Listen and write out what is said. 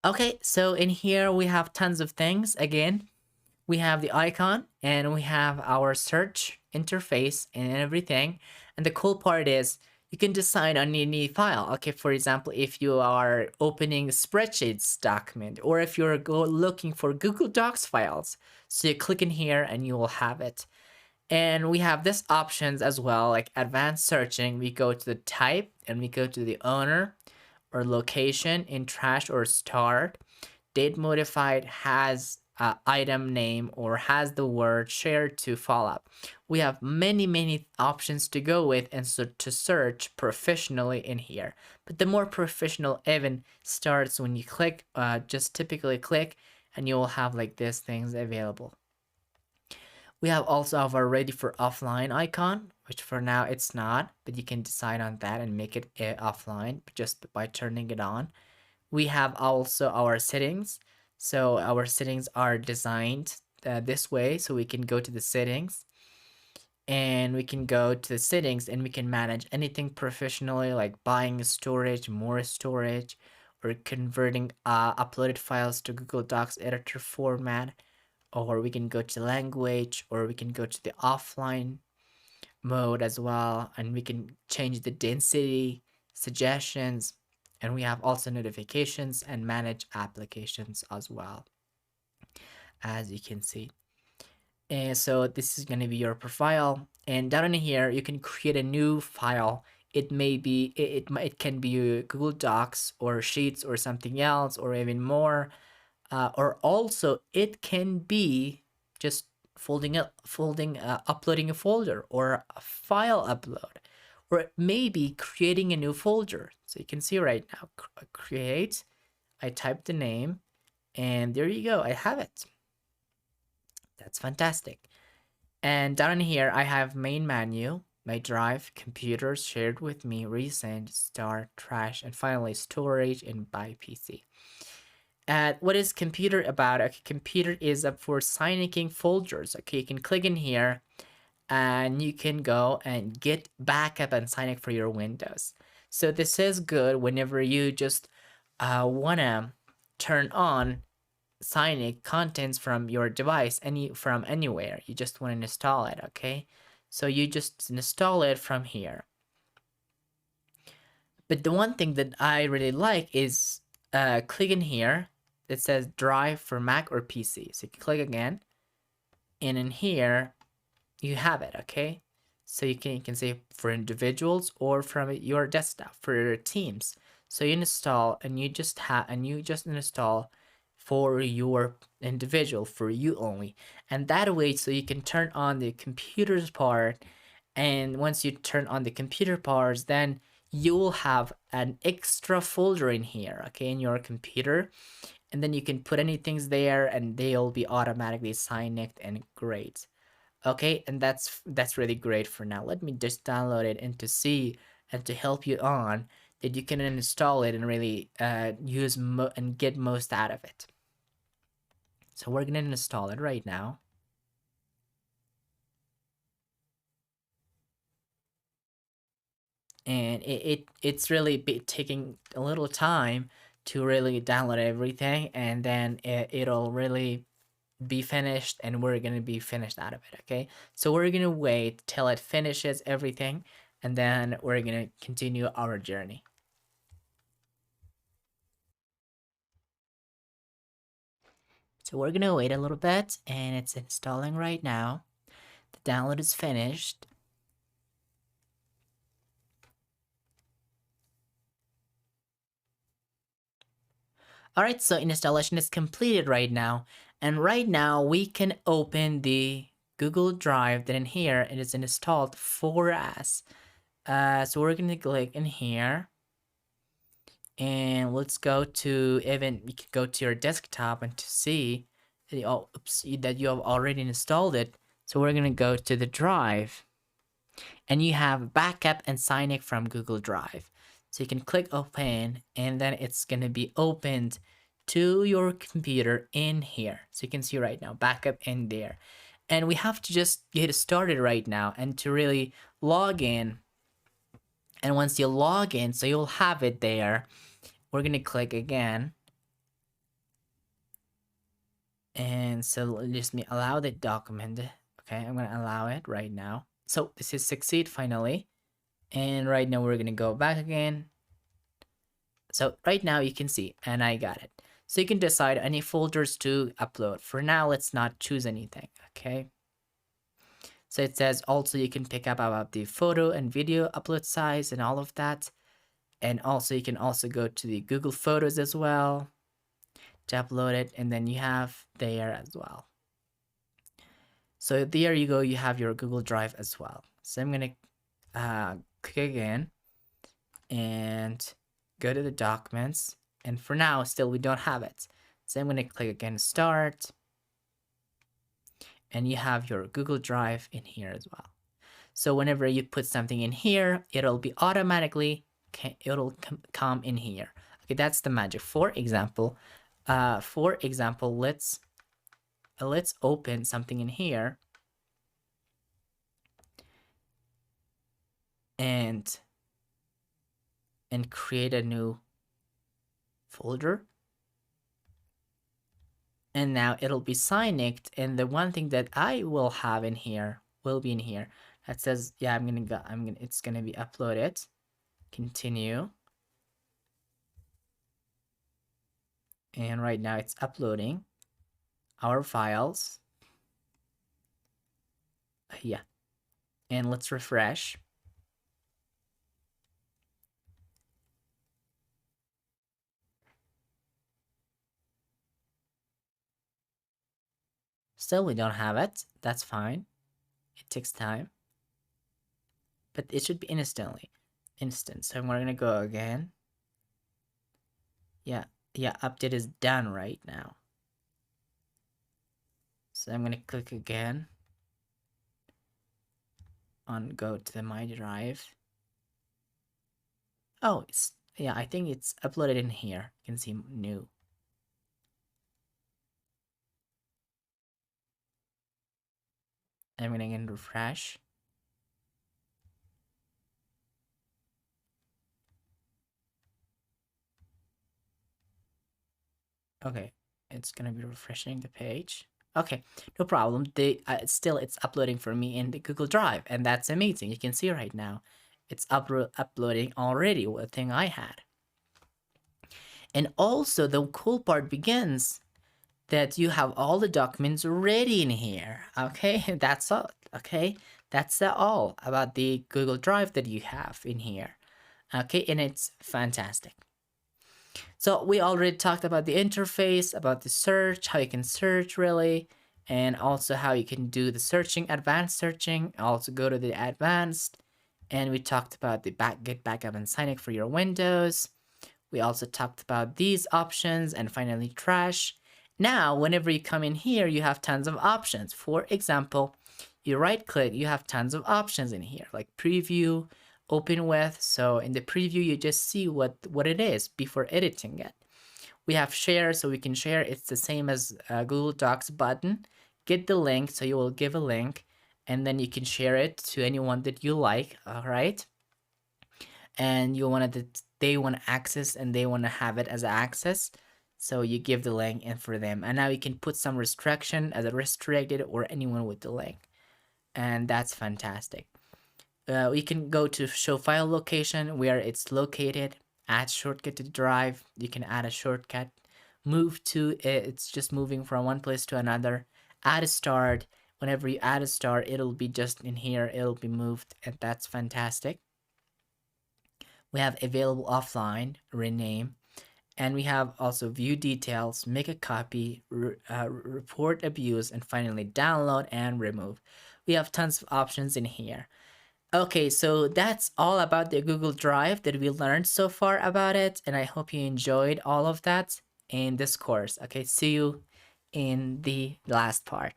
Okay, so in here we have tons of things. Again, we have the icon and we have our search interface and everything. And the cool part is you can decide on any file. Okay, for example, if you are opening a spreadsheets document or if you're looking for Google Docs files, so you click in here and you will have it. And we have this options as well, like advanced searching. We go to the type and we go to the owner or location in trash or start. Date modified has item name or has the word shared to follow up. We have many options to go with and so to search professionally in here. But the more professional even starts when you click, just typically click and you will have like these things available. We have also our ready for offline icon, which for now it's not, but you can decide on that and make it offline just by turning it on. We have also our settings. So our settings are designed this way, so we can go to the settings and we can go to the settings and we can manage anything professionally like buying storage, more storage, or converting uploaded files to Google Docs editor format, or we can go to language, or we can go to the offline mode as well, and we can change the density, suggestions, and we have also notifications and manage applications as well, as you can see. And so this is going to be your profile, and down in here you can create a new file. It may be it can be Google Docs or Sheets or something else or even more, or also it can be just uploading a folder or a file upload, or it may be creating a new folder. So you can see right now, create. I type the name, and there you go. I have it. That's fantastic. And down here, I have main menu, my drive, computers, shared with me, recent, start, trash, and finally storage and by PC. And what is computer about? Okay, computer is up for signing folders. Okay, you can click in here and you can go and get backup and sign up for your Windows. So this is good whenever you just wanna turn on signing contents from your device from anywhere. You just want to install it, okay? So you just install it from here. But the one thing that I really like is click in here. It says drive for Mac or PC. So you can click again, and in here you have it, okay? So you can say for individuals or from your desktop for your teams. So you install and you just install for your individual, for you only. And that way, so you can turn on the computer's part. And once you turn on the computer parts, then you will have an extra folder in here, okay, in your computer. And then you can put anything there and they'll be automatically signed and great. Okay, and that's really great for now. Let me just download it and to see and to help you on that you can install it and really use and get most out of it. So we're gonna install it right now. And it's really taking a little time to really download everything, and then it'll really be finished and we're gonna be finished out of it, okay? So we're gonna wait till it finishes everything and then we're gonna continue our journey. So we're gonna wait a little bit and it's installing right now. The download is finished. Alright, so installation is completed right now. And right now we can open the Google Drive that in here it is installed for us. So we're gonna click in here. And let's go to even you can go to your desktop and to see that you have already installed it. So we're gonna go to the drive, and you have backup and sign it from Google Drive. So you can click open, and then it's gonna be opened to your computer in here. So you can see right now backup in there, and we have to just get started right now and to really log in. And once you log in, so you'll have it there. We're gonna click again And so let me allow the document. Okay, I'm gonna allow it right now. So this is succeed finally. And right now we're gonna go back again. So right now you can see, and I got it. So you can decide any folders to upload. For now, let's not choose anything, okay? So it says also you can pick up about the photo and video upload size and all of that. And also you can also go to the Google Photos as well to upload it. And then you have there as well. So there you go, you have your Google Drive as well. So I'm gonna click again and go to the documents. And for now, still we don't have it. So I'm gonna click again, start. And you have your Google Drive in here as well. So whenever you put something in here, it'll be automatically, it'll come in here. Okay, that's the magic. For example, let's open something in here and create a new folder. And now it'll be signed, and the one thing that I will have in here will be in here that says, yeah, it's gonna be uploaded. Continue. And right now it's uploading our files. Yeah. And let's refresh. Still, we don't have it. That's fine. It takes time. But it should be instant. So we're gonna go again. Yeah, update is done right now. So I'm gonna click again on go to the My Drive. Oh, I think it's uploaded in here. You can see new. I'm gonna again refresh. Okay, it's gonna be refreshing the page. Okay, no problem. Still it's uploading for me in the Google Drive, and that's amazing. You can see right now, it's uploading already. What thing I had. And also the cool part begins that you have all the documents ready in here. Okay, that's all. Okay, that's all about the Google Drive that you have in here. Okay, and it's fantastic. So we already talked about the interface, about the search, how you can search really, and also how you can do the searching, advanced searching. Also go to the advanced, and we talked about the get backup and sign up for your Windows. We also talked about these options and finally trash. Now, whenever you come in here, you have tons of options. For example, you right click, you have tons of options in here like preview, open with. So in the preview, you just see what it is before editing it. We have share, so we can share. It's the same as Google Docs button. Get the link, so you will give a link, and then you can share it to anyone that you like, all right? And you want to, they want to access and they want to have it as access. So you give the link in for them. And now you can put some restriction as a restricted or anyone with the link. And that's fantastic. We can go to show file location where it's located, add shortcut to drive. You can add a shortcut, move to, it's just moving from one place to another, add a start. Whenever you add a star, it'll be just in here, it'll be moved, and that's fantastic. We have available offline, rename, and we have also view details, make a copy, report abuse, and finally download and remove. We have tons of options in here. Okay, so that's all about the Google Drive that we learned so far about it, and I hope you enjoyed all of that in this course. Okay, see you in the last part.